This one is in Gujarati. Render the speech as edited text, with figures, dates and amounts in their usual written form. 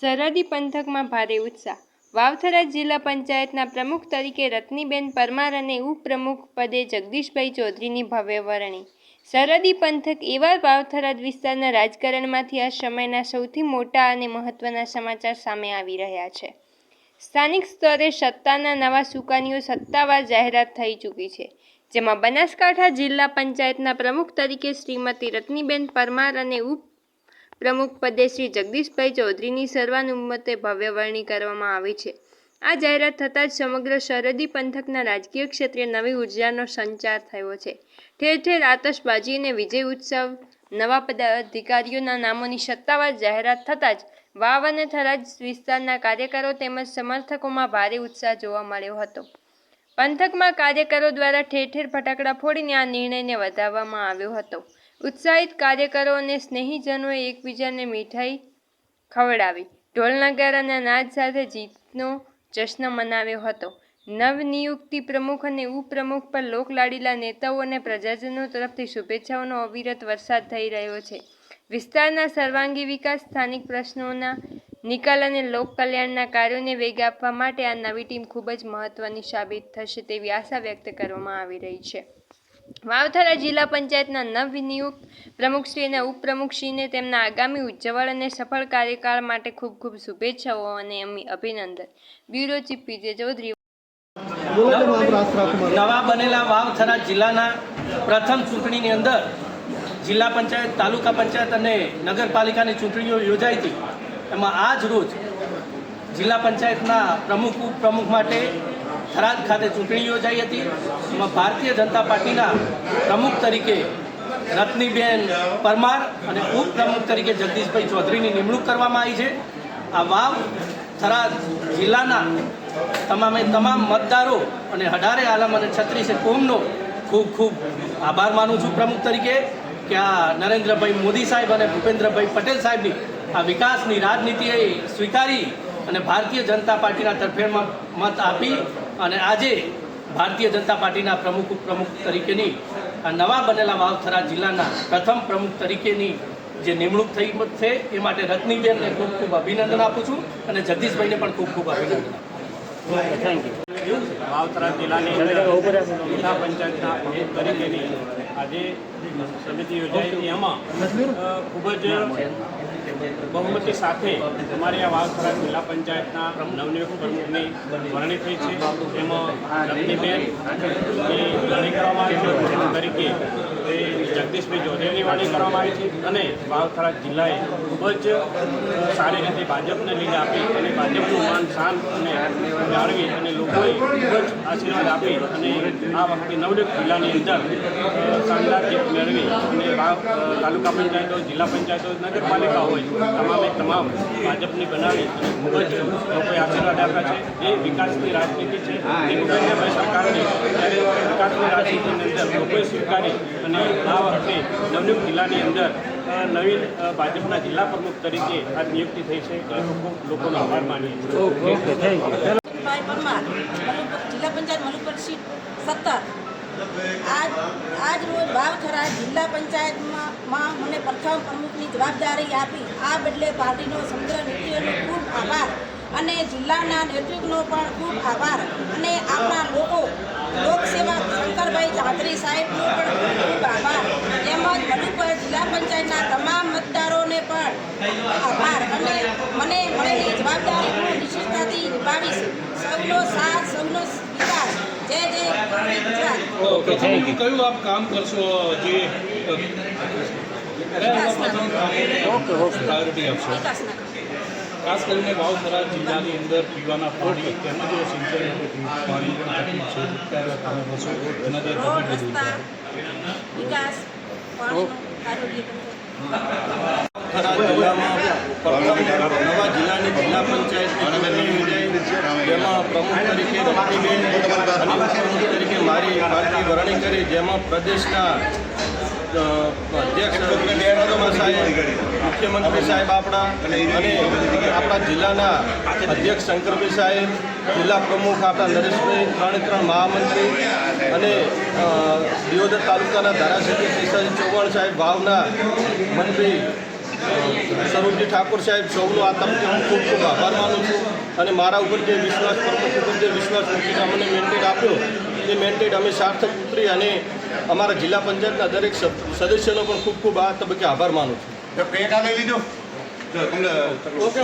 સરહદી પંથકમાં ભારે ઉત્સાહ. વાવથરા જિલ્લા પંચાયતના પ્રમુખ તરીકે રત્નીબેન પરમાર અને ઉપપ્રમુખ પદે જગદીશભાઈ ચૌધરીની ભવ્ય વરણી. સરહદી પંથક એવા વાવથરા વિસ્તારના રાજકારણમાંથી આ સમયના સૌથી મોટા અને મહત્વના સમાચાર સામે આવી રહ્યા છે. સ્થાનિક સ્તરે સત્તાના નવા સુકાનીઓ સત્તાવાર જાહેરાત થઈ ચૂકી છે, જેમાં બનાસકાંઠા જિલ્લા પંચાયતના પ્રમુખ તરીકે શ્રીમતી રત્નીબેન પરમાર અને પ્રમુખ પદે શ્રી જગદીશભાઈ ચૌધરીની સર્વાનુમતે ભવ્ય વરણી કરવામાં આવી છે. આ જાહેરાત થતાં જ સમગ્ર સરહદી પંથકના રાજકીય ક્ષેત્રે નવી ઉર્જાનો સંચાર થયો છે. ઠેર ઠેર આતશબાજી અને વિજય ઉત્સવ. નવા પદાધિકારીઓના નામોની સત્તાવાર જાહેરાત થતાં જ વાવ અને થરાદ વિસ્તારના કાર્યકરો તેમજ સમર્થકોમાં ભારે ઉત્સાહ જોવા મળ્યો હતો. પંથકમાં કાર્યકરો દ્વારા ઠેર ઠેર ફટાકડા ફોડીને આ નિર્ણયને વધાવવામાં આવ્યો હતો. ઉત્સાહિત કાર્યકરો અને સ્નેહીજનોએ એકબીજાને મીઠાઈ ખવડાવી ઢોલ નગારાના નાદ સાથે જીતનો જશ્ન મનાવ્યો હતો. નવનિયુક્તિ પ્રમુખ અને ઉપપ્રમુખ પર લોકલાડીલા નેતાઓ અને પ્રજાજનો તરફથી શુભેચ્છાઓનો અવિરત વરસાદ થઈ રહ્યો છે. વિસ્તારના સર્વાંગી વિકાસ, સ્થાનિક પ્રશ્નોના નિકાલ અને લોક કલ્યાણના કાર્યોને વેગ આપવા માટે આ નવી ટીમ ખૂબ જ મહત્વની સાબિત થશે તેવી આશા વ્યક્ત કરવામાં આવી રહી છે. વાવથરા જિલ્લા પંચાયતના નવનિયુક્ત પ્રમુખશ્રી અને ઉપપ્રમુખશ્રીને તેમના આગામી ઉજ્જવળ અને સફળ કાર્યકાળ માટે ખૂબ ખૂબ શુભેચ્છાઓ અને અભિનંદન. Bureau chief P J Chaudhary. નવા બનેલા વાવથરા જિલ્લાના પ્રથમ ચૂંટણીની અંદર જિલ્લા પંચાયત, તાલુકા પંચાયત અને નગરપાલિકાની ચૂંટણીઓ યોજાઈ હતી. એમાં આજ રોજ જિલ્લા પંચાયતના પ્રમુખ, ઉપપ્રમુખ માટે થરાદ ખાતે ચૂંટણી યોજાઈ હતી. એમાં ભારતીય જનતા પાર્ટીના પ્રમુખ તરીકે રત્નીબેન પરમાર અને ઉપપ્રમુખ તરીકે જગદીશભાઈ ચૌધરીની નિમણૂક કરવામાં આવી છે. આ વાવ થરાદ જિલ્લાના તમામ મતદારો અને 18 આલમ અને 36 કોમનો ખૂબ ખૂબ આભાર માનું છું પ્રમુખ તરીકે કે આ નરેન્દ્રભાઈ મોદી સાહેબ અને ભૂપેન્દ્રભાઈ પટેલ સાહેબની આ વિકાસની રાજનીતિએ સ્વીકારી અને ભારતીય જનતા પાર્ટીના તરફેણમાં મત આપી અને આજે ભારતીય જનતા પાર્ટીના પ્રમુખ, ઉપપ્રમુખ તરીકેની આ નવા બનેલા વાવથરા જિલ્લાના પ્રથમ પ્રમુખ તરીકેની જે નિમણૂક થઈ છે એ માટે રત્નીબેનને ખૂબ ખૂબ અભિનંદન આપું છું અને જગદીશભાઈને પણ ખૂબ ખૂબ અભિનંદન. Thank you. વાવથરા જિલ્લાની જિલ્લા પંચાયતના પ્રમુખ તરીકેની આજે સમિતિ યોજાઈ હતી. એમાં ખૂબ જ બહુમતી સાથે અમારી આ વાવથરા જિલ્લા પંચાયતના નવનિયુક્ત પ્રમુખની વરણી થઈ છે. એમાં રત્નીબેનની વરણી કરવામાં આવી છે તરીકે જગદીશભાઈ ચૌધરીની વરણી કરવામાં આવી છે અને વાવથરા જિલ્લાએ ખૂબ જ સારી રીતે ભાજપને લીડ આપી અને ભાજપનું માન શાન અને જાળવી અને લોકોએ ખૂબ જ આશીર્વાદ આપી અને આ વખતે નવનિયુક્ત જિલ્લાની અંદર શાનદાર જીત મેળવી અને તાલુકા પંચાયતો, જિલ્લા પંચાયતો, નગરપાલિકા હોય તમામ ભાજપની બનાવી અને ખૂબ જ લોકોએ આશીર્વાદ આપ્યા છે. એ વિકાસની રાજનીતિ છે. એ ભૂપેન્દ્રભાઈ સરકારની વિકાસની રાજનીતિની અંદર લોકોએ સ્વીકારી અને આ વખતે નવનિયુક્ત જિલ્લાની અંદર નવીન ભાજપના જિલ્લા પ્રમુખ તરીકે આ નિયુક્તિ થઈ છે. એટલે ખૂબ લોકોનો આભાર માનીએ છીએ. પરમાર, જિલ્લા પંચાયત મલુપર સીટ 17. આજ રોજ વાવથરા જિલ્લા પંચાયતમાં મને પ્રથમ પ્રમુખની જવાબદારી આપી. આ બદલે પાર્ટીનો સમગ્ર નેતૃત્વનો ખૂબ આભાર અને જિલ્લાના નેતૃત્વનો પણ ખૂબ આભાર અને આપણા લોકસેવક શંકરભાઈ ચૌધરી સાહેબનો પણ ખૂબ આભાર. તેમજ મલુપર જિલ્લા પંચાયતના તમામ મતદારોને પણ આભાર અને મને મળેલી જવાબદારી હું નિશ્ચિતતાથી નિભાવીશ. સૌનો સાથ, સૌનો વિકાસ. જય જય ગુજરાત. Okay, thank you. કયું આપ કામ કરશો જે પ્રાયોરિટી આપશો? ખાસ કરીને વાવથરા જિલ્લાની અંદર પીવાના પાણી તેમજ સિંચાઈ પાણી તકલીફ છે, કયા કામો કરશો એના જે વિકાસ થરા જિલ્લામાં પ્રથમ નવા જિલ્લાની જિલ્લા પંચાયત જેમાં પ્રમુખ તરીકે રત્નીબેન અને ઉપપ્રમુખ તરીકે મારી પાર્ટી વરણી કરી, જેમાં પ્રદેશના અધ્યક્ષ સાહેબ, મુખ્યમંત્રી સાહેબ આપણા અને આપણા જિલ્લાના અધ્યક્ષ શંકરભાઈ સાહેબ, જિલ્લા પ્રમુખ આપણા નરેશભાઈ, ત્રણ મહામંત્રી અને દિયોદર તાલુકાના ધારાસભ્ય કેશવજી ચૌહાણ સાહેબ, વાવના મંત્રી સરોજજી ઠાકોર સાહેબ સૌનો આ તબક્કે હું ખૂબ ખૂબ આભાર માનું છું અને મારા ઉપર જે વિશ્વાસ પ્રમુખ ઉપર જે વિશ્વાસ મૂકીને અમને મેન્ડેટ આપ્યો એ મેન્ડેટ અમે સાર્થક ઉતરી અને અમારા જિલ્લા પંચાયતના દરેક સદસ્યનો પણ ખૂબ ખૂબ આ તબક્કે આભાર માનું છું. પ્રિયંકા લઈ લીધો. ઓકે.